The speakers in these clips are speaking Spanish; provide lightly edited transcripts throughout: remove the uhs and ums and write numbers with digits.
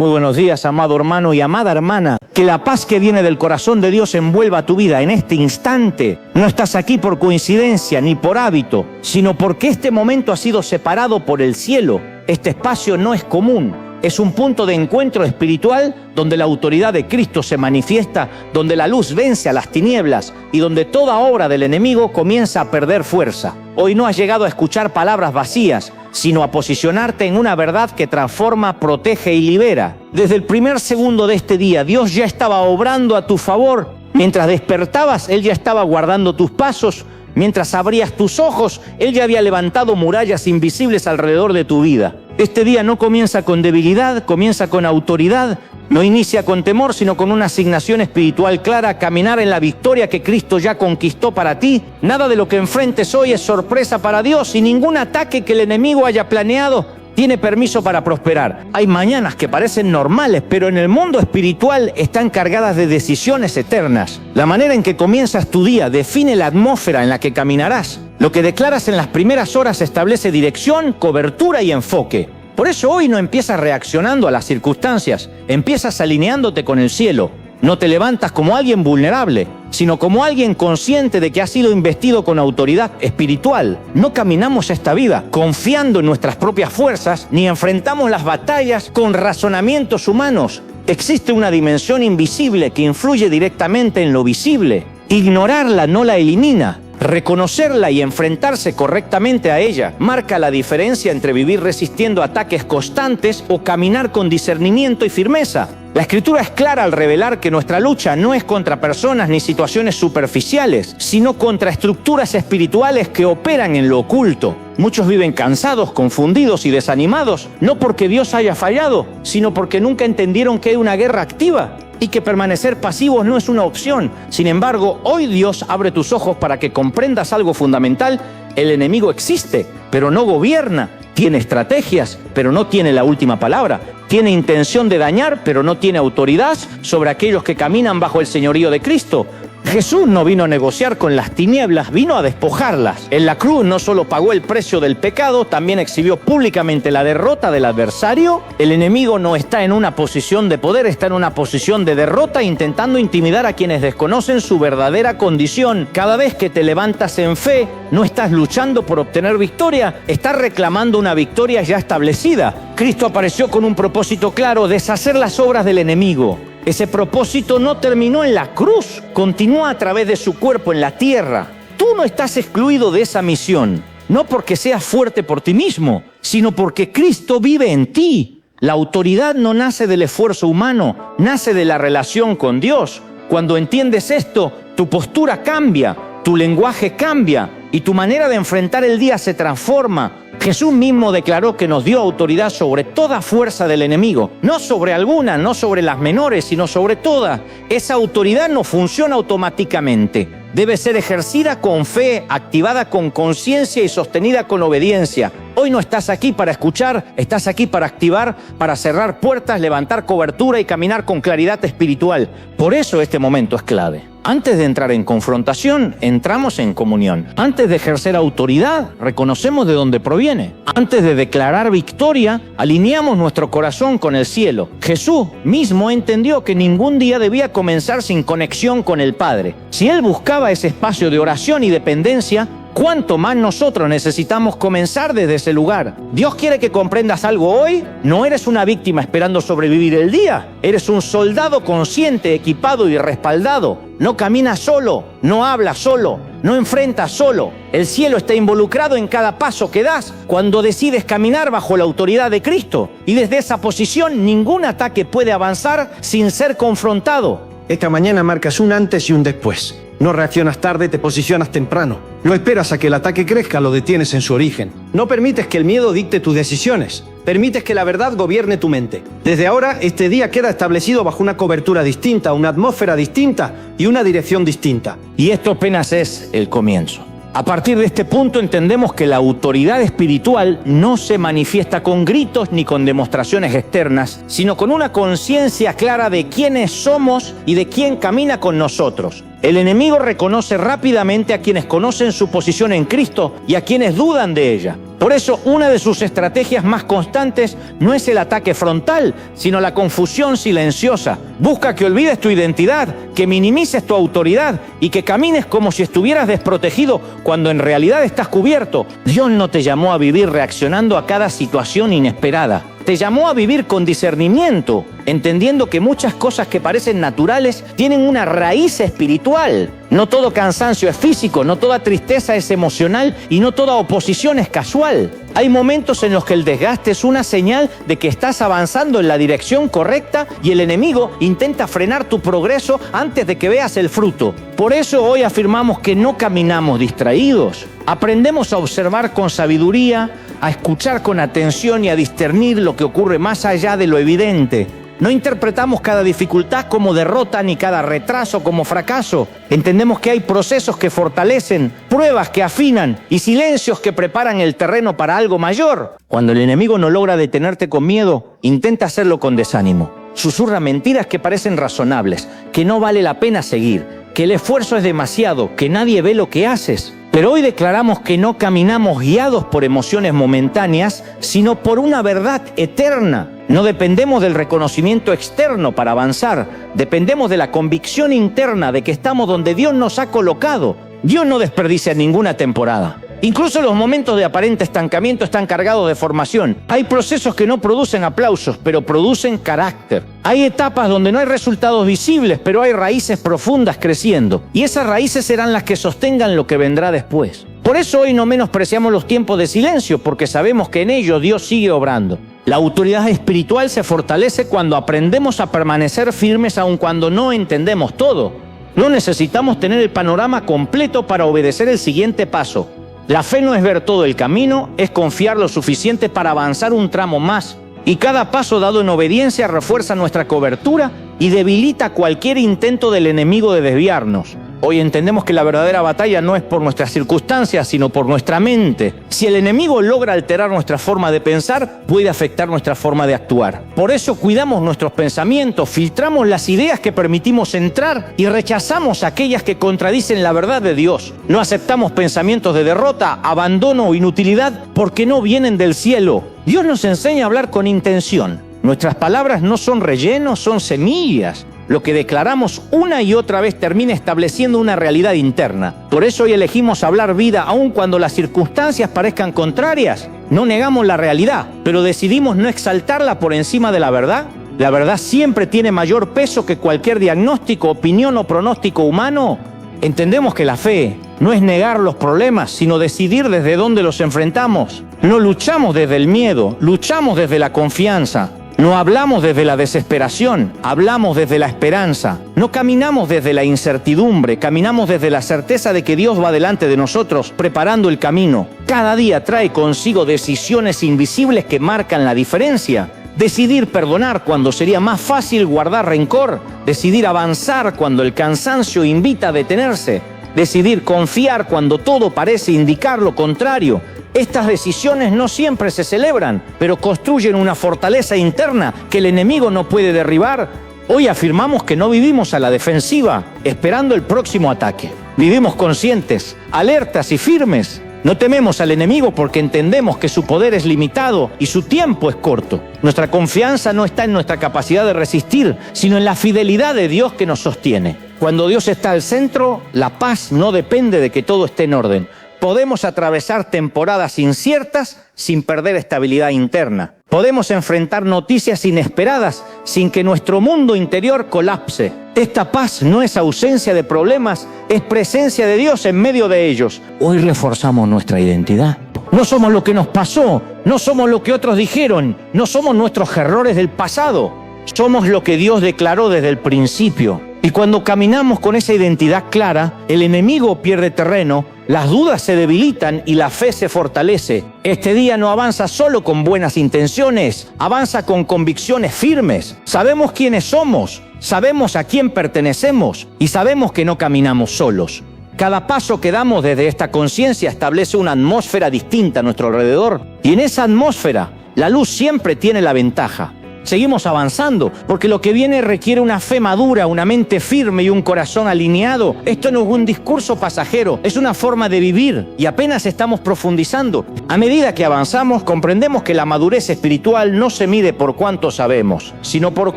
Muy buenos días, amado hermano y amada hermana. Que la paz que viene del corazón de Dios envuelva tu vida en este instante. No estás aquí por coincidencia ni por hábito, sino porque este momento ha sido separado por el cielo. Este espacio no es común. Es un punto de encuentro espiritual donde la autoridad de Cristo se manifiesta, donde la luz vence a las tinieblas y donde toda obra del enemigo comienza a perder fuerza. Hoy no has llegado a escuchar palabras vacías, sino a posicionarte en una verdad que transforma, protege y libera. Desde el primer segundo de este día, Dios ya estaba obrando a tu favor. Mientras despertabas, Él ya estaba guardando tus pasos. Mientras abrías tus ojos, Él ya había levantado murallas invisibles alrededor de tu vida. Este día no comienza con debilidad, comienza con autoridad. No inicia con temor, sino con una asignación espiritual clara, caminar en la victoria que Cristo ya conquistó para ti. Nada de lo que enfrentes hoy es sorpresa para Dios y ningún ataque que el enemigo haya planeado tiene permiso para prosperar. Hay mañanas que parecen normales, pero en el mundo espiritual están cargadas de decisiones eternas. La manera en que comienzas tu día define la atmósfera en la que caminarás. Lo que declaras en las primeras horas establece dirección, cobertura y enfoque. Por eso hoy no empiezas reaccionando a las circunstancias, empiezas alineándote con el cielo. No te levantas como alguien vulnerable, sino como alguien consciente de que ha sido investido con autoridad espiritual. No caminamos esta vida confiando en nuestras propias fuerzas, ni enfrentamos las batallas con razonamientos humanos. Existe una dimensión invisible que influye directamente en lo visible. Ignorarla no la elimina. Reconocerla y enfrentarse correctamente a ella marca la diferencia entre vivir resistiendo ataques constantes o caminar con discernimiento y firmeza. La Escritura es clara al revelar que nuestra lucha no es contra personas ni situaciones superficiales, sino contra estructuras espirituales que operan en lo oculto. Muchos viven cansados, confundidos y desanimados, no porque Dios haya fallado, sino porque nunca entendieron que hay una guerra activa y que permanecer pasivos no es una opción. Sin embargo, hoy Dios abre tus ojos para que comprendas algo fundamental. El enemigo existe, pero no gobierna. Tiene estrategias, pero no tiene la última palabra. Tiene intención de dañar, pero no tiene autoridad sobre aquellos que caminan bajo el señorío de Cristo. Jesús no vino a negociar con las tinieblas, vino a despojarlas. En la cruz no solo pagó el precio del pecado, también exhibió públicamente la derrota del adversario. El enemigo no está en una posición de poder, está en una posición de derrota, intentando intimidar a quienes desconocen su verdadera condición. Cada vez que te levantas en fe, no estás luchando por obtener victoria, estás reclamando una victoria ya establecida. Cristo apareció con un propósito claro: deshacer las obras del enemigo. Ese propósito no terminó en la cruz, continúa a través de su cuerpo en la tierra. Tú no estás excluido de esa misión, no porque seas fuerte por ti mismo, sino porque Cristo vive en ti. La autoridad no nace del esfuerzo humano, nace de la relación con Dios. Cuando entiendes esto, tu postura cambia, tu lenguaje cambia y tu manera de enfrentar el día se transforma. Jesús mismo declaró que nos dio autoridad sobre toda fuerza del enemigo. No sobre alguna, no sobre las menores, sino sobre todas. Esa autoridad no funciona automáticamente. Debe ser ejercida con fe, activada con conciencia y sostenida con obediencia. Hoy no estás aquí para escuchar, estás aquí para activar, para cerrar puertas, levantar cobertura y caminar con claridad espiritual. Por eso este momento es clave. Antes de entrar en confrontación, entramos en comunión. Antes de ejercer autoridad, reconocemos de dónde proviene. Antes de declarar victoria, alineamos nuestro corazón con el cielo. Jesús mismo entendió que ningún día debía comenzar sin conexión con el Padre. Si Él buscaba ese espacio de oración y dependencia, ¿cuánto más nosotros necesitamos comenzar desde ese lugar? Dios quiere que comprendas algo hoy. No eres una víctima esperando sobrevivir el día. Eres un soldado consciente, equipado y respaldado. No caminas solo, no hablas solo, no enfrentas solo. El cielo está involucrado en cada paso que das cuando decides caminar bajo la autoridad de Cristo. Y desde esa posición ningún ataque puede avanzar sin ser confrontado. Esta mañana marcas un antes y un después. No reaccionas tarde, te posicionas temprano. No esperas a que el ataque crezca, lo detienes en su origen. No permites que el miedo dicte tus decisiones. Permites que la verdad gobierne tu mente. Desde ahora, este día queda establecido bajo una cobertura distinta, una atmósfera distinta y una dirección distinta. Y esto apenas es el comienzo. A partir de este punto entendemos que la autoridad espiritual no se manifiesta con gritos ni con demostraciones externas, sino con una conciencia clara de quiénes somos y de quién camina con nosotros. El enemigo reconoce rápidamente a quienes conocen su posición en Cristo y a quienes dudan de ella. Por eso, una de sus estrategias más constantes no es el ataque frontal, sino la confusión silenciosa. Busca que olvides tu identidad, que minimices tu autoridad y que camines como si estuvieras desprotegido cuando en realidad estás cubierto. Dios no te llamó a vivir reaccionando a cada situación inesperada. Te llamó a vivir con discernimiento, entendiendo que muchas cosas que parecen naturales tienen una raíz espiritual. No todo cansancio es físico, no toda tristeza es emocional y no toda oposición es casual. Hay momentos en los que el desgaste es una señal de que estás avanzando en la dirección correcta y el enemigo intenta frenar tu progreso antes de que veas el fruto. Por eso hoy afirmamos que no caminamos distraídos. Aprendemos a observar con sabiduría, a escuchar con atención y a discernir lo que ocurre más allá de lo evidente. No interpretamos cada dificultad como derrota ni cada retraso como fracaso. Entendemos que hay procesos que fortalecen, pruebas que afinan y silencios que preparan el terreno para algo mayor. Cuando el enemigo no logra detenerte con miedo, intenta hacerlo con desánimo. Susurra mentiras que parecen razonables, que no vale la pena seguir, que el esfuerzo es demasiado, que nadie ve lo que haces. Pero hoy declaramos que no caminamos guiados por emociones momentáneas, sino por una verdad eterna. No dependemos del reconocimiento externo para avanzar, dependemos de la convicción interna de que estamos donde Dios nos ha colocado. Dios no desperdicia ninguna temporada. Incluso los momentos de aparente estancamiento están cargados de formación. Hay procesos que no producen aplausos, pero producen carácter. Hay etapas donde no hay resultados visibles, pero hay raíces profundas creciendo. Y esas raíces serán las que sostengan lo que vendrá después. Por eso hoy no menospreciamos los tiempos de silencio, porque sabemos que en ellos Dios sigue obrando. La autoridad espiritual se fortalece cuando aprendemos a permanecer firmes aun cuando no entendemos todo. No necesitamos tener el panorama completo para obedecer el siguiente paso. La fe no es ver todo el camino, es confiar lo suficiente para avanzar un tramo más. Y cada paso dado en obediencia refuerza nuestra cobertura y debilita cualquier intento del enemigo de desviarnos. Hoy entendemos que la verdadera batalla no es por nuestras circunstancias, sino por nuestra mente. Si el enemigo logra alterar nuestra forma de pensar, puede afectar nuestra forma de actuar. Por eso cuidamos nuestros pensamientos, filtramos las ideas que permitimos entrar y rechazamos aquellas que contradicen la verdad de Dios. No aceptamos pensamientos de derrota, abandono o inutilidad porque no vienen del cielo. Dios nos enseña a hablar con intención. Nuestras palabras no son rellenos, son semillas. Lo que declaramos una y otra vez termina estableciendo una realidad interna. Por eso hoy elegimos hablar vida aun cuando las circunstancias parezcan contrarias. No negamos la realidad, pero decidimos no exaltarla por encima de la verdad. La verdad siempre tiene mayor peso que cualquier diagnóstico, opinión o pronóstico humano. Entendemos que la fe no es negar los problemas, sino decidir desde dónde los enfrentamos. No luchamos desde el miedo, luchamos desde la confianza. No hablamos desde la desesperación, hablamos desde la esperanza. No caminamos desde la incertidumbre, caminamos desde la certeza de que Dios va delante de nosotros, preparando el camino. Cada día trae consigo decisiones invisibles que marcan la diferencia. Decidir perdonar cuando sería más fácil guardar rencor. Decidir avanzar cuando el cansancio invita a detenerse. Decidir confiar cuando todo parece indicar lo contrario. Estas decisiones no siempre se celebran, pero construyen una fortaleza interna que el enemigo no puede derribar. Hoy afirmamos que no vivimos a la defensiva, esperando el próximo ataque. Vivimos conscientes, alertas y firmes. No tememos al enemigo porque entendemos que su poder es limitado y su tiempo es corto. Nuestra confianza no está en nuestra capacidad de resistir, sino en la fidelidad de Dios que nos sostiene. Cuando Dios está al centro, la paz no depende de que todo esté en orden. Podemos atravesar temporadas inciertas sin perder estabilidad interna. Podemos enfrentar noticias inesperadas sin que nuestro mundo interior colapse. Esta paz no es ausencia de problemas, es presencia de Dios en medio de ellos. Hoy reforzamos nuestra identidad. No somos lo que nos pasó, no somos lo que otros dijeron, no somos nuestros errores del pasado. Somos lo que Dios declaró desde el principio. Y cuando caminamos con esa identidad clara, el enemigo pierde terreno, las dudas se debilitan y la fe se fortalece. Este día no avanza solo con buenas intenciones, avanza con convicciones firmes. Sabemos quiénes somos, sabemos a quién pertenecemos y sabemos que no caminamos solos. Cada paso que damos desde esta conciencia establece una atmósfera distinta a nuestro alrededor. Y en esa atmósfera, la luz siempre tiene la ventaja. seguimos avanzando, porque lo que viene requiere una fe madura, una mente firme y un corazón alineado. Esto no es un discurso pasajero, es una forma de vivir y apenas estamos profundizando. A medida que avanzamos, comprendemos que la madurez espiritual no se mide por cuánto sabemos, sino por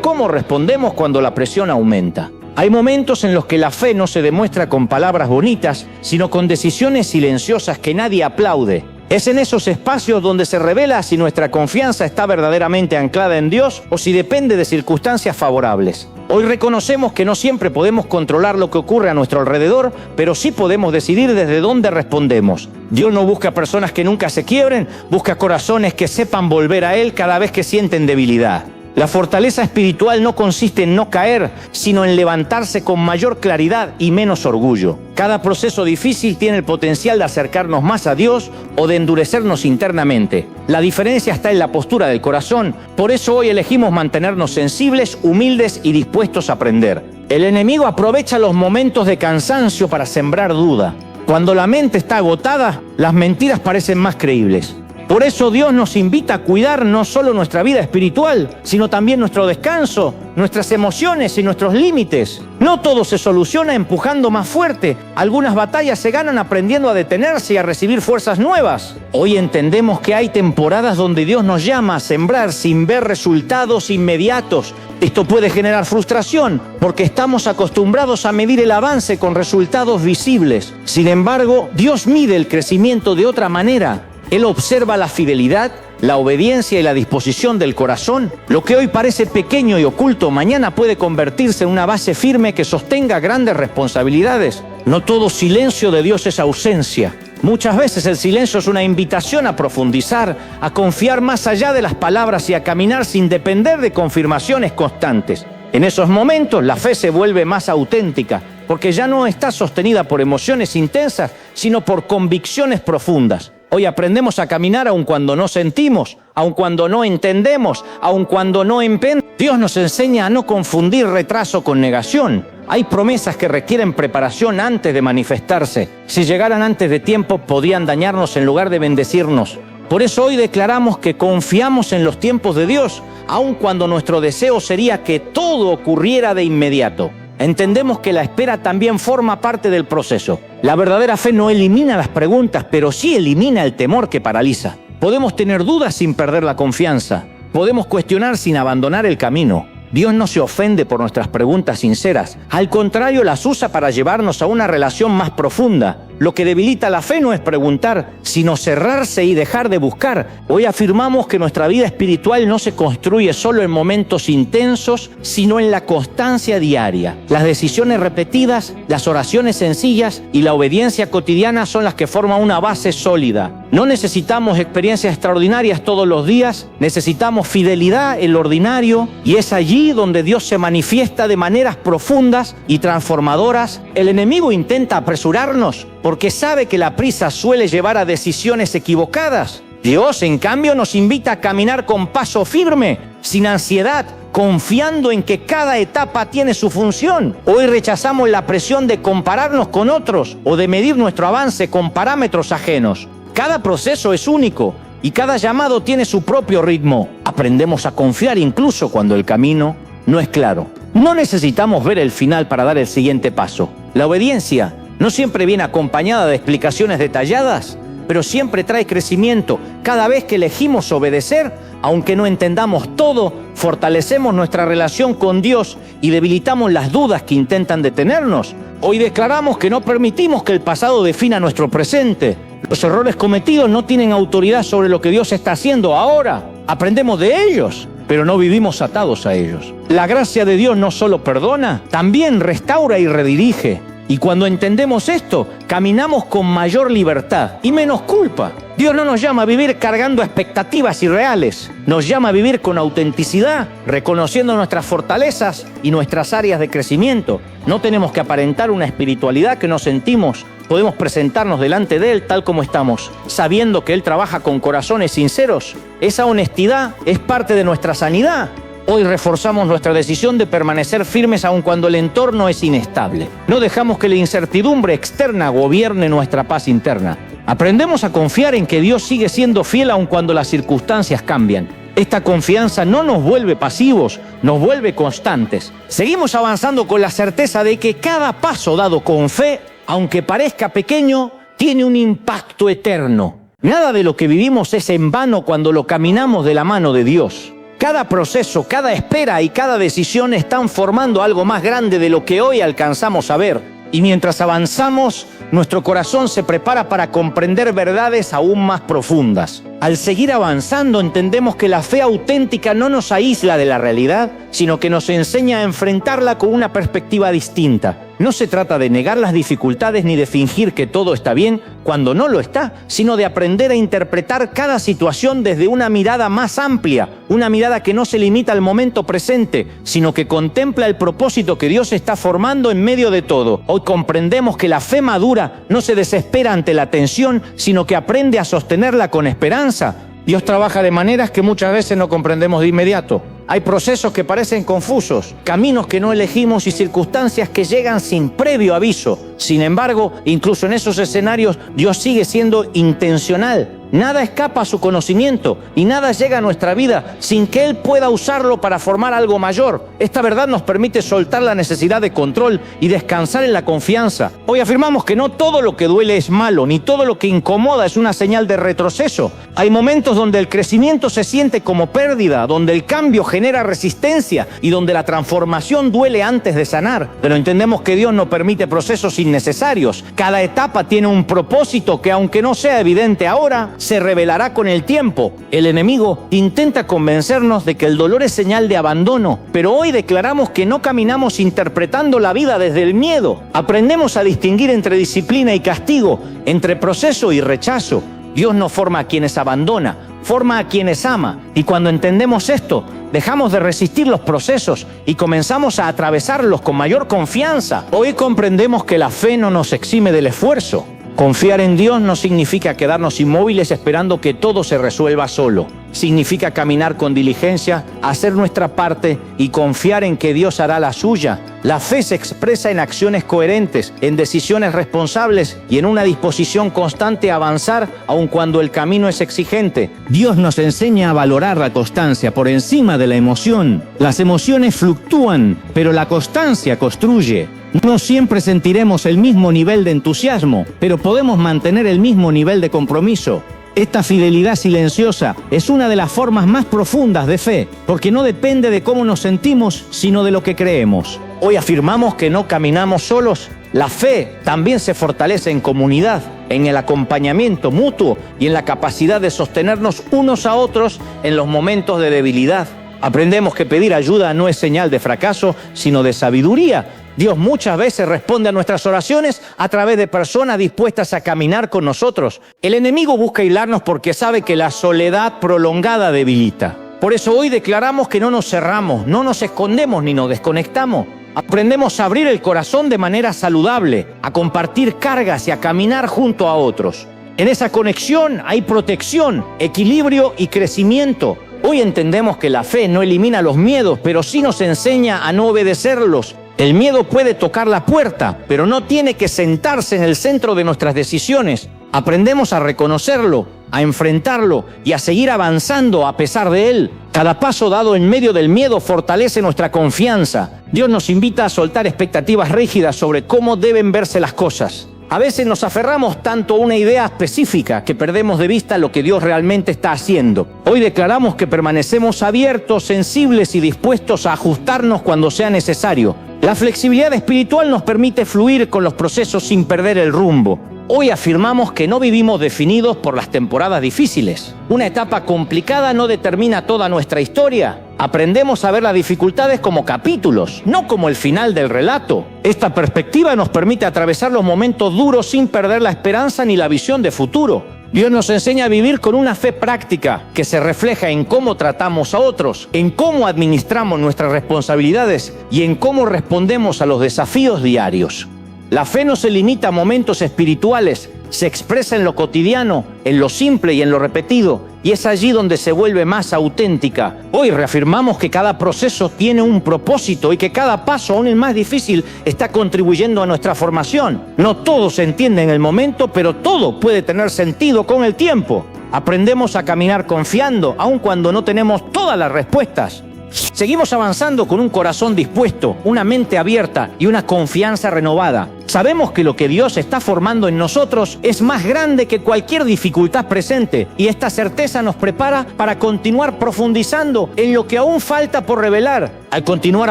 cómo respondemos cuando la presión aumenta. Hay momentos en los que la fe no se demuestra con palabras bonitas, sino con decisiones silenciosas que nadie aplaude. Es en esos espacios donde se revela si nuestra confianza está verdaderamente anclada en Dios o si depende de circunstancias favorables. Hoy reconocemos que no siempre podemos controlar lo que ocurre a nuestro alrededor, pero sí podemos decidir desde dónde respondemos. Dios no busca personas que nunca se quiebren, busca corazones que sepan volver a Él cada vez que sienten debilidad. La fortaleza espiritual no consiste en no caer, sino en levantarse con mayor claridad y menos orgullo. Cada proceso difícil tiene el potencial de acercarnos más a Dios o de endurecernos internamente. La diferencia está en la postura del corazón. Por eso hoy elegimos mantenernos sensibles, humildes y dispuestos a aprender. El enemigo aprovecha los momentos de cansancio para sembrar duda. Cuando la mente está agotada, las mentiras parecen más creíbles. Por eso Dios nos invita a cuidar no solo nuestra vida espiritual, sino también nuestro descanso, nuestras emociones y nuestros límites. No todo se soluciona empujando más fuerte. Algunas batallas se ganan aprendiendo a detenerse y a recibir fuerzas nuevas. Hoy entendemos que hay temporadas donde Dios nos llama a sembrar sin ver resultados inmediatos. Esto puede generar frustración porque estamos acostumbrados a medir el avance con resultados visibles. Sin embargo, Dios mide el crecimiento de otra manera. Él observa la fidelidad, la obediencia y la disposición del corazón. Lo que hoy parece pequeño y oculto, mañana puede convertirse en una base firme que sostenga grandes responsabilidades. No todo silencio de Dios es ausencia. Muchas veces el silencio es una invitación a profundizar, a confiar más allá de las palabras y a caminar sin depender de confirmaciones constantes. En esos momentos la fe se vuelve más auténtica, porque ya no está sostenida por emociones intensas, sino por convicciones profundas. Hoy aprendemos a caminar aun cuando no sentimos, aun cuando no entendemos, aun cuando no emprendemos. Dios nos enseña a no confundir retraso con negación. Hay promesas que requieren preparación antes de manifestarse. Si llegaran antes de tiempo, podrían dañarnos en lugar de bendecirnos. Por eso hoy declaramos que confiamos en los tiempos de Dios, aun cuando nuestro deseo sería que todo ocurriera de inmediato. Entendemos que la espera también forma parte del proceso. La verdadera fe no elimina las preguntas, pero sí elimina el temor que paraliza. Podemos tener dudas sin perder la confianza. Podemos cuestionar sin abandonar el camino. Dios no se ofende por nuestras preguntas sinceras. Al contrario, las usa para llevarnos a una relación más profunda. Lo que debilita la fe no es preguntar, sino cerrarse y dejar de buscar. Hoy afirmamos que nuestra vida espiritual no se construye solo en momentos intensos, sino en la constancia diaria. Las decisiones repetidas, las oraciones sencillas y la obediencia cotidiana son las que forman una base sólida. No necesitamos experiencias extraordinarias todos los días, necesitamos fidelidad en lo ordinario, y es allí donde Dios se manifiesta de maneras profundas y transformadoras. El enemigo intenta apresurarnos porque sabe que la prisa suele llevar a decisiones equivocadas. Dios, en cambio, nos invita a caminar con paso firme, sin ansiedad, confiando en que cada etapa tiene su función. Hoy rechazamos la presión de compararnos con otros o de medir nuestro avance con parámetros ajenos. Cada proceso es único y cada llamado tiene su propio ritmo. Aprendemos a confiar incluso cuando el camino no es claro. No necesitamos ver el final para dar el siguiente paso. La obediencia no siempre viene acompañada de explicaciones detalladas, pero siempre trae crecimiento. Cada vez que elegimos obedecer, aunque no entendamos todo, fortalecemos nuestra relación con Dios y debilitamos las dudas que intentan detenernos. Hoy declaramos que no permitimos que el pasado defina nuestro presente. Los errores cometidos no tienen autoridad sobre lo que Dios está haciendo ahora. Aprendemos de ellos, pero no vivimos atados a ellos. La gracia de Dios no solo perdona, también restaura y redirige. Y cuando entendemos esto, caminamos con mayor libertad y menos culpa. Dios no nos llama a vivir cargando expectativas irreales. Nos llama a vivir con autenticidad, reconociendo nuestras fortalezas y nuestras áreas de crecimiento. No tenemos que aparentar una espiritualidad que no sentimos. Podemos presentarnos delante de Él tal como estamos, sabiendo que Él trabaja con corazones sinceros. Esa honestidad es parte de nuestra sanidad. Hoy reforzamos nuestra decisión de permanecer firmes aun cuando el entorno es inestable. No dejamos que la incertidumbre externa gobierne nuestra paz interna. Aprendemos a confiar en que Dios sigue siendo fiel aun cuando las circunstancias cambian. Esta confianza no nos vuelve pasivos, nos vuelve constantes. Seguimos avanzando con la certeza de que cada paso dado con fe, aunque parezca pequeño, tiene un impacto eterno. Nada de lo que vivimos es en vano cuando lo caminamos de la mano de Dios. Cada proceso, cada espera y cada decisión están formando algo más grande de lo que hoy alcanzamos a ver. Y mientras avanzamos, nuestro corazón se prepara para comprender verdades aún más profundas. Al seguir avanzando, entendemos que la fe auténtica no nos aísla de la realidad, sino que nos enseña a enfrentarla con una perspectiva distinta. No se trata de negar las dificultades ni de fingir que todo está bien cuando no lo está, sino de aprender a interpretar cada situación desde una mirada más amplia, una mirada que no se limita al momento presente, sino que contempla el propósito que Dios está formando en medio de todo. Hoy comprendemos que la fe madura no se desespera ante la tensión, sino que aprende a sostenerla con esperanza. Dios trabaja de maneras que muchas veces no comprendemos de inmediato. Hay procesos que parecen confusos, caminos que no elegimos y circunstancias que llegan sin previo aviso. Sin embargo, incluso en esos escenarios, Dios sigue siendo intencional. Nada escapa a su conocimiento y nada llega a nuestra vida sin que Él pueda usarlo para formar algo mayor. Esta verdad nos permite soltar la necesidad de control y descansar en la confianza. Hoy afirmamos que no todo lo que duele es malo, ni todo lo que incomoda es una señal de retroceso. Hay momentos donde el crecimiento se siente como pérdida, donde el cambio genera resistencia y donde la transformación duele antes de sanar. Pero entendemos que Dios no permite procesos innecesarios. Cada etapa tiene un propósito que, aunque no sea evidente ahora, se revelará con el tiempo. El enemigo intenta convencernos de que el dolor es señal de abandono, pero hoy declaramos que no caminamos interpretando la vida desde el miedo. Aprendemos a distinguir entre disciplina y castigo, entre proceso y rechazo. Dios no forma a quienes abandona, forma a quienes ama. Y cuando entendemos esto, dejamos de resistir los procesos y comenzamos a atravesarlos con mayor confianza. Hoy comprendemos que la fe no nos exime del esfuerzo. Confiar en Dios no significa quedarnos inmóviles esperando que todo se resuelva solo. Significa caminar con diligencia, hacer nuestra parte y confiar en que Dios hará la suya. La fe se expresa en acciones coherentes, en decisiones responsables y en una disposición constante a avanzar aun cuando el camino es exigente. Dios nos enseña a valorar la constancia por encima de la emoción. Las emociones fluctúan, pero la constancia construye. No siempre sentiremos el mismo nivel de entusiasmo, pero podemos mantener el mismo nivel de compromiso. Esta fidelidad silenciosa es una de las formas más profundas de fe, porque no depende de cómo nos sentimos, sino de lo que creemos. Hoy afirmamos que no caminamos solos. La fe también se fortalece en comunidad, en el acompañamiento mutuo y en la capacidad de sostenernos unos a otros en los momentos de debilidad. Aprendemos que pedir ayuda no es señal de fracaso, sino de sabiduría. Dios muchas veces responde a nuestras oraciones a través de personas dispuestas a caminar con nosotros. El enemigo busca aislarnos porque sabe que la soledad prolongada debilita. Por eso hoy declaramos que no nos cerramos, no nos escondemos ni nos desconectamos. Aprendemos a abrir el corazón de manera saludable, a compartir cargas y a caminar junto a otros. En esa conexión hay protección, equilibrio y crecimiento. Hoy entendemos que la fe no elimina los miedos, pero sí nos enseña a no obedecerlos. El miedo puede tocar la puerta, pero no tiene que sentarse en el centro de nuestras decisiones. Aprendemos a reconocerlo, a enfrentarlo y a seguir avanzando a pesar de él. Cada paso dado en medio del miedo fortalece nuestra confianza. Dios nos invita a soltar expectativas rígidas sobre cómo deben verse las cosas. A veces nos aferramos tanto a una idea específica que perdemos de vista lo que Dios realmente está haciendo. Hoy declaramos que permanecemos abiertos, sensibles y dispuestos a ajustarnos cuando sea necesario. La flexibilidad espiritual nos permite fluir con los procesos sin perder el rumbo. Hoy afirmamos que no vivimos definidos por las temporadas difíciles. Una etapa complicada no determina toda nuestra historia. Aprendemos a ver las dificultades como capítulos, no como el final del relato. Esta perspectiva nos permite atravesar los momentos duros sin perder la esperanza ni la visión de futuro. Dios nos enseña a vivir con una fe práctica que se refleja en cómo tratamos a otros, en cómo administramos nuestras responsabilidades y en cómo respondemos a los desafíos diarios. La fe no se limita a momentos espirituales, se expresa en lo cotidiano, en lo simple y en lo repetido, y es allí donde se vuelve más auténtica. Hoy reafirmamos que cada proceso tiene un propósito y que cada paso, aún el más difícil, está contribuyendo a nuestra formación. No todo se entiende en el momento, pero todo puede tener sentido con el tiempo. Aprendemos a caminar confiando, aun cuando no tenemos todas las respuestas. Seguimos avanzando con un corazón dispuesto, una mente abierta y una confianza renovada. Sabemos que lo que Dios está formando en nosotros es más grande que cualquier dificultad presente, y esta certeza nos prepara para continuar profundizando en lo que aún falta por revelar. Al continuar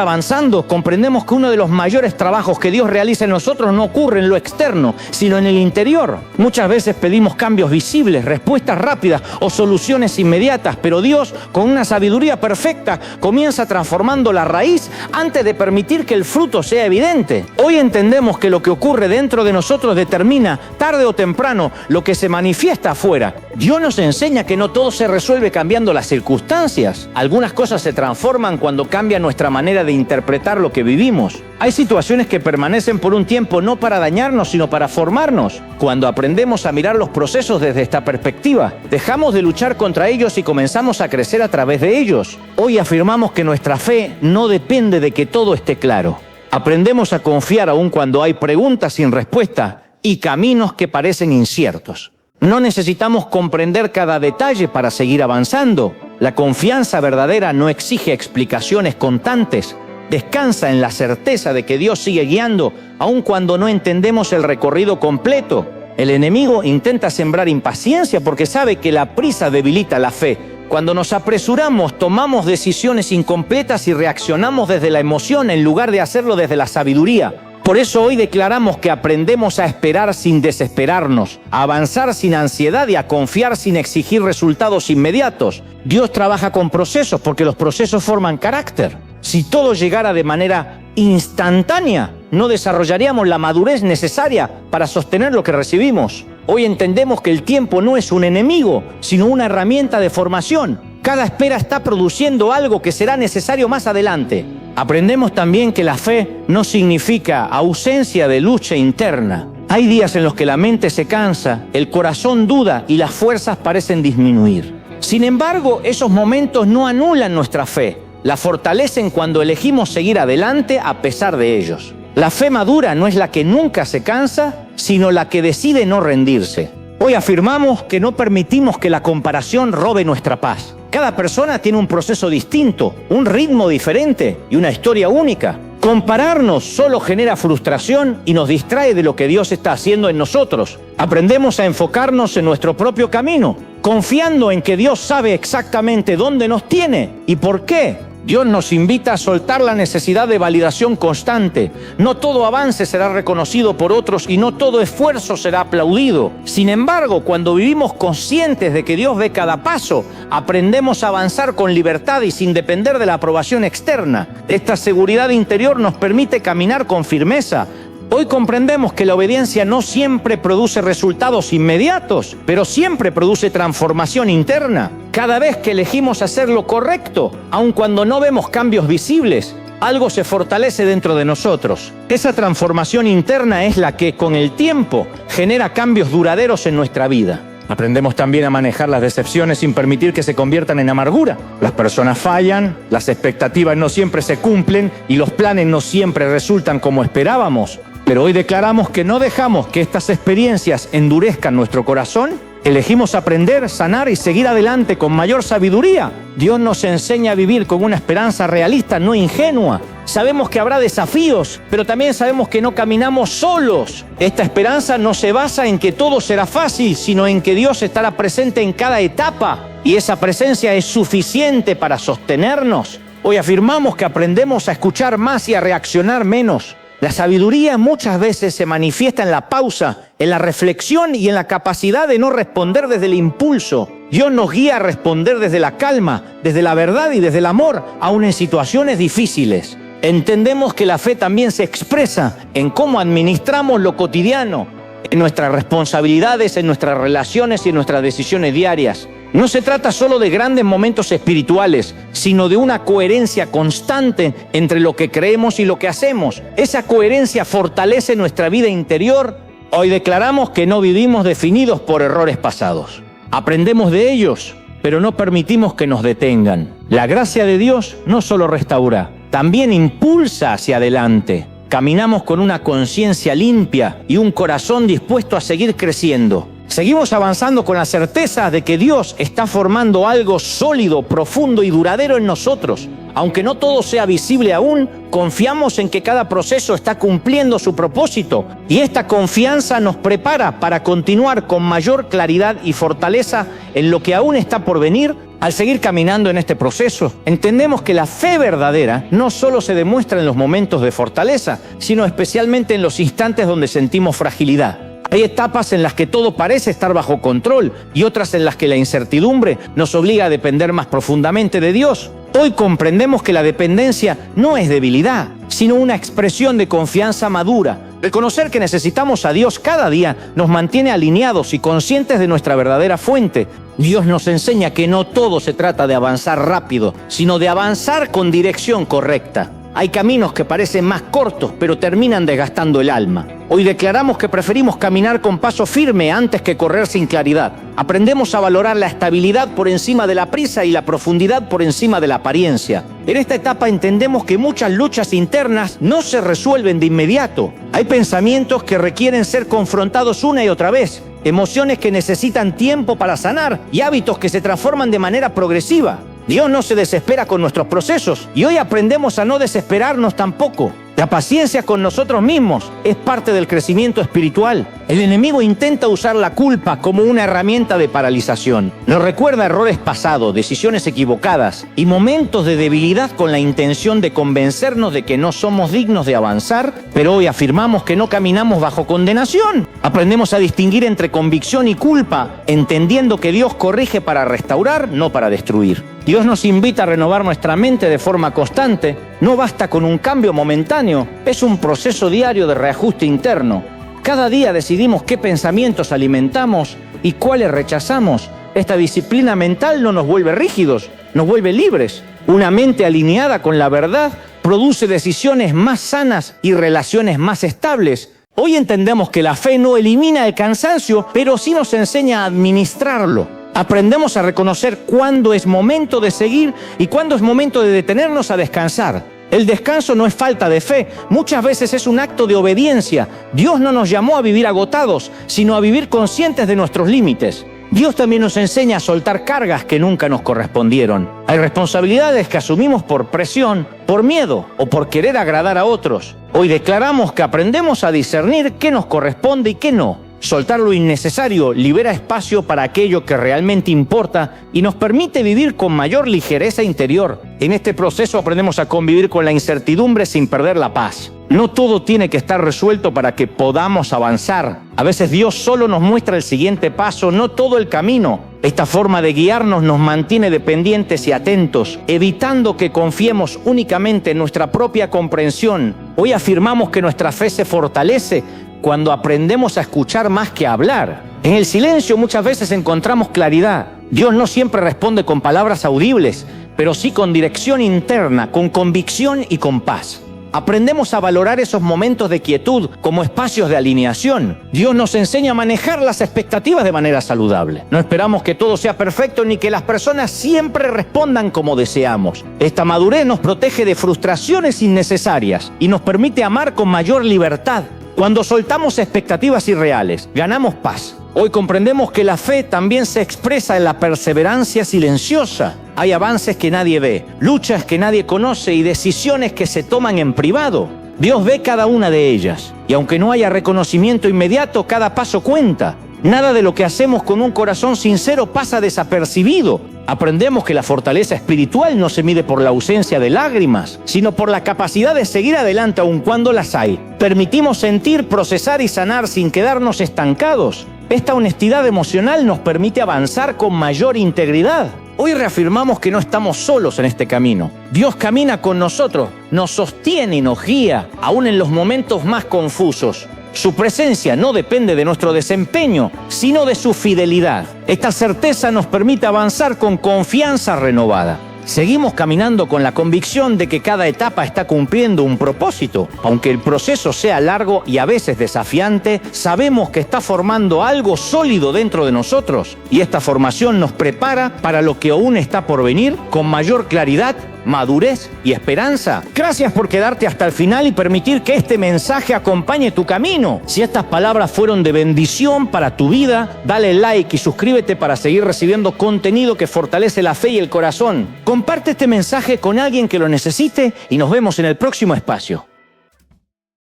avanzando, comprendemos que uno de los mayores trabajos que Dios realiza en nosotros no ocurre en lo externo, sino en el interior. Muchas veces pedimos cambios visibles, respuestas rápidas o soluciones inmediatas, pero Dios, con una sabiduría perfecta, comienza transformando la raíz antes de permitir que el fruto sea evidente. Hoy entendemos que lo que ocurre dentro de nosotros determina, tarde o temprano, lo que se manifiesta afuera. Dios nos enseña que no todo se resuelve cambiando las circunstancias. Algunas cosas se transforman cuando cambia nuestra manera de interpretar lo que vivimos. Hay situaciones que permanecen por un tiempo no para dañarnos, sino para formarnos. Cuando aprendemos a mirar los procesos desde esta perspectiva, dejamos de luchar contra ellos y comenzamos a crecer a través de ellos. Hoy afirmamos que nuestra fe no depende de que todo esté claro. Aprendemos a confiar aun cuando hay preguntas sin respuesta y caminos que parecen inciertos. No necesitamos comprender cada detalle para seguir avanzando. La confianza verdadera no exige explicaciones constantes. Descansa en la certeza de que Dios sigue guiando, aun cuando no entendemos el recorrido completo. El enemigo intenta sembrar impaciencia porque sabe que la prisa debilita la fe. Cuando nos apresuramos, tomamos decisiones incompletas y reaccionamos desde la emoción en lugar de hacerlo desde la sabiduría. Por eso hoy declaramos que aprendemos a esperar sin desesperarnos, a avanzar sin ansiedad y a confiar sin exigir resultados inmediatos. Dios trabaja con procesos porque los procesos forman carácter. Si todo llegara de manera instantánea, no desarrollaríamos la madurez necesaria para sostener lo que recibimos. Hoy entendemos que el tiempo no es un enemigo, sino una herramienta de formación. Cada espera está produciendo algo que será necesario más adelante. Aprendemos también que la fe no significa ausencia de lucha interna. Hay días en los que la mente se cansa, el corazón duda y las fuerzas parecen disminuir. Sin embargo, esos momentos no anulan nuestra fe, la fortalecen cuando elegimos seguir adelante a pesar de ellos. La fe madura no es la que nunca se cansa, sino la que decide no rendirse. Hoy afirmamos que no permitimos que la comparación robe nuestra paz. Cada persona tiene un proceso distinto, un ritmo diferente y una historia única. Compararnos solo genera frustración y nos distrae de lo que Dios está haciendo en nosotros. Aprendemos a enfocarnos en nuestro propio camino, confiando en que Dios sabe exactamente dónde nos tiene y por qué. Dios nos invita a soltar la necesidad de validación constante. No todo avance será reconocido por otros y no todo esfuerzo será aplaudido. Sin embargo, cuando vivimos conscientes de que Dios ve cada paso, aprendemos a avanzar con libertad y sin depender de la aprobación externa. Esta seguridad interior nos permite caminar con firmeza. Hoy comprendemos que la obediencia no siempre produce resultados inmediatos, pero siempre produce transformación interna. Cada vez que elegimos hacer lo correcto, aun cuando no vemos cambios visibles, algo se fortalece dentro de nosotros. Esa transformación interna es la que, con el tiempo, genera cambios duraderos en nuestra vida. Aprendemos también a manejar las decepciones sin permitir que se conviertan en amargura. Las personas fallan, las expectativas no siempre se cumplen y los planes no siempre resultan como esperábamos. Pero hoy declaramos que no dejamos que estas experiencias endurezcan nuestro corazón. Elegimos aprender, sanar y seguir adelante con mayor sabiduría. Dios nos enseña a vivir con una esperanza realista, no ingenua. Sabemos que habrá desafíos, pero también sabemos que no caminamos solos. Esta esperanza no se basa en que todo será fácil, sino en que Dios estará presente en cada etapa. Y esa presencia es suficiente para sostenernos. Hoy afirmamos que aprendemos a escuchar más y a reaccionar menos. La sabiduría muchas veces se manifiesta en la pausa, en la reflexión y en la capacidad de no responder desde el impulso. Dios nos guía a responder desde la calma, desde la verdad y desde el amor, aun en situaciones difíciles. Entendemos que la fe también se expresa en cómo administramos lo cotidiano, en nuestras responsabilidades, en nuestras relaciones y en nuestras decisiones diarias. No se trata solo de grandes momentos espirituales, sino de una coherencia constante entre lo que creemos y lo que hacemos. Esa coherencia fortalece nuestra vida interior, Hoy declaramos que no vivimos definidos por errores pasados. Aprendemos de ellos, pero no permitimos que nos detengan. La gracia de Dios no solo restaura, también impulsa hacia adelante. Caminamos con una conciencia limpia y un corazón dispuesto a seguir creciendo. Seguimos avanzando con la certeza de que Dios está formando algo sólido, profundo y duradero en nosotros. Aunque no todo sea visible aún, confiamos en que cada proceso está cumpliendo su propósito y esta confianza nos prepara para continuar con mayor claridad y fortaleza en lo que aún está por venir. Al seguir caminando en este proceso, entendemos que la fe verdadera no solo se demuestra en los momentos de fortaleza, sino especialmente en los instantes donde sentimos fragilidad. Hay etapas en las que todo parece estar bajo control y otras en las que la incertidumbre nos obliga a depender más profundamente de Dios. Hoy comprendemos que la dependencia no es debilidad, sino una expresión de confianza madura. Reconocer que necesitamos a Dios cada día nos mantiene alineados y conscientes de nuestra verdadera fuente. Dios nos enseña que no todo se trata de avanzar rápido, sino de avanzar con dirección correcta. Hay caminos que parecen más cortos, pero terminan desgastando el alma. Hoy declaramos que preferimos caminar con paso firme antes que correr sin claridad. Aprendemos a valorar la estabilidad por encima de la prisa y la profundidad por encima de la apariencia. En esta etapa entendemos que muchas luchas internas no se resuelven de inmediato. Hay pensamientos que requieren ser confrontados una y otra vez, emociones que necesitan tiempo para sanar y hábitos que se transforman de manera progresiva. Dios no se desespera con nuestros procesos y hoy aprendemos a no desesperarnos tampoco. La paciencia con nosotros mismos es parte del crecimiento espiritual. El enemigo intenta usar la culpa como una herramienta de paralización. Nos recuerda errores pasados, decisiones equivocadas y momentos de debilidad con la intención de convencernos de que no somos dignos de avanzar, pero hoy afirmamos que no caminamos bajo condenación. Aprendemos a distinguir entre convicción y culpa, entendiendo que Dios corrige para restaurar, no para destruir. Dios nos invita a renovar nuestra mente de forma constante. No basta con un cambio momentáneo, es un proceso diario de reajuste interno. Cada día decidimos qué pensamientos alimentamos y cuáles rechazamos. Esta disciplina mental no nos vuelve rígidos, nos vuelve libres. Una mente alineada con la verdad produce decisiones más sanas y relaciones más estables. Hoy entendemos que la fe no elimina el cansancio, pero sí nos enseña a administrarlo. Aprendemos a reconocer cuándo es momento de seguir y cuándo es momento de detenernos a descansar. El descanso no es falta de fe, muchas veces es un acto de obediencia. Dios no nos llamó a vivir agotados, sino a vivir conscientes de nuestros límites. Dios también nos enseña a soltar cargas que nunca nos correspondieron. Hay responsabilidades que asumimos por presión, por miedo o por querer agradar a otros. Hoy declaramos que aprendemos a discernir qué nos corresponde y qué no. Soltar lo innecesario libera espacio para aquello que realmente importa y nos permite vivir con mayor ligereza interior. En este proceso aprendemos a convivir con la incertidumbre sin perder la paz. No todo tiene que estar resuelto para que podamos avanzar. A veces Dios solo nos muestra el siguiente paso, no todo el camino. Esta forma de guiarnos nos mantiene dependientes y atentos, evitando que confiemos únicamente en nuestra propia comprensión. Hoy afirmamos que nuestra fe se fortalece cuando aprendemos a escuchar más que a hablar. En el silencio muchas veces encontramos claridad. Dios no siempre responde con palabras audibles, pero sí con dirección interna, con convicción y con paz. Aprendemos a valorar esos momentos de quietud como espacios de alineación. Dios nos enseña a manejar las expectativas de manera saludable. No esperamos que todo sea perfecto ni que las personas siempre respondan como deseamos. Esta madurez nos protege de frustraciones innecesarias y nos permite amar con mayor libertad. Cuando soltamos expectativas irreales, ganamos paz. Hoy comprendemos que la fe también se expresa en la perseverancia silenciosa. Hay avances que nadie ve, luchas que nadie conoce y decisiones que se toman en privado. Dios ve cada una de ellas. Y aunque no haya reconocimiento inmediato, cada paso cuenta. Nada de lo que hacemos con un corazón sincero pasa desapercibido. Aprendemos que la fortaleza espiritual no se mide por la ausencia de lágrimas, sino por la capacidad de seguir adelante aun cuando las hay. Permitimos sentir, procesar y sanar sin quedarnos estancados. Esta honestidad emocional nos permite avanzar con mayor integridad. Hoy reafirmamos que no estamos solos en este camino. Dios camina con nosotros, nos sostiene y nos guía, aún en los momentos más confusos. Su presencia no depende de nuestro desempeño, sino de su fidelidad. Esta certeza nos permite avanzar con confianza renovada. Seguimos caminando con la convicción de que cada etapa está cumpliendo un propósito. Aunque el proceso sea largo y a veces desafiante, sabemos que está formando algo sólido dentro de nosotros y esta formación nos prepara para lo que aún está por venir con mayor claridad, madurez y esperanza. Gracias por quedarte hasta el final y permitir que este mensaje acompañe tu camino. Si estas palabras fueron de bendición para tu vida, dale like y suscríbete para seguir recibiendo contenido que fortalece la fe y el corazón. Comparte este mensaje con alguien que lo necesite y nos vemos en el próximo espacio.